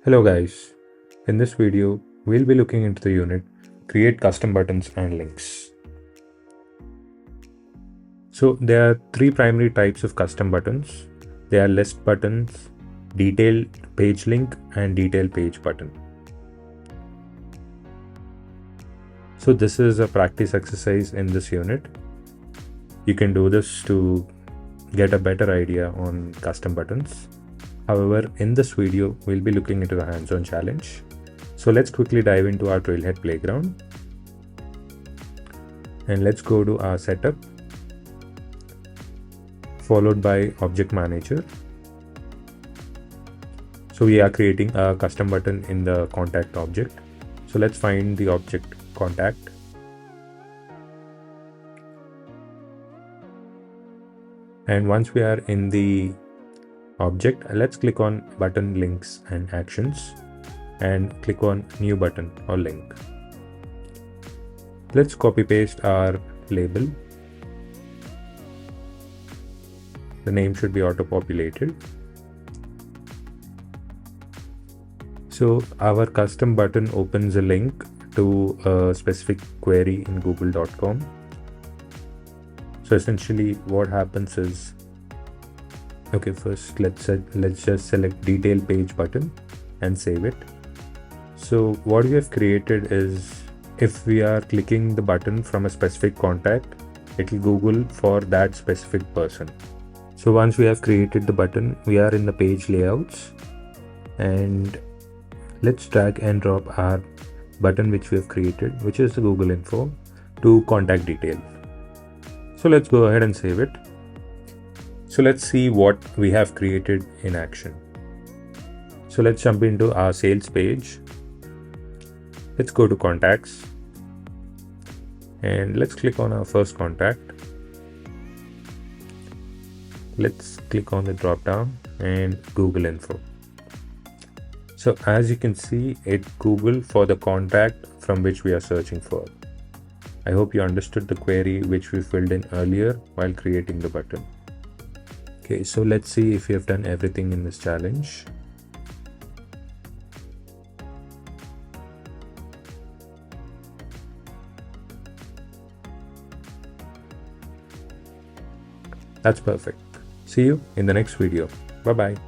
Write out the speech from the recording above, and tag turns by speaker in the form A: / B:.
A: Hello guys, in this video we'll be looking into the unit create custom buttons and links. So there are three primary types of custom buttons. They are list buttons, detailed page link and detailed page button. So this is a practice exercise in this unit. You can do this to get a better idea on custom buttons. However, in this video, we'll be looking into the hands-on challenge. So let's quickly dive into our Trailhead playground. And let's go to our setup, followed by object manager. So we are creating a custom button in the contact object. So let's find the object contact. And once we are in the object, let's click on button links and actions and click on new button or link. Let's copy paste our label. The name should be auto populated. So our custom button opens a link to a specific query in google.com. So essentially what happens is, okay, first let's just select detail page button and save it. So what we have created is, if we are clicking the button from a specific contact, it will Google for that specific person. So once we have created the button, we are in the page layouts, and let's drag and drop our button which we have created, which is the Google info, to contact detail. So let's go ahead and save it. So let's see what we have created in action. So let's jump into our sales page. Let's go to contacts and let's click on our first contact. Let's click on the drop down and Google info. So as you can see, it Google for the contact from which we are searching for. I hope you understood the query which we filled in earlier while creating the button. Okay, so let's see if we have done everything in this challenge. That's perfect. See you in the next video. Bye bye.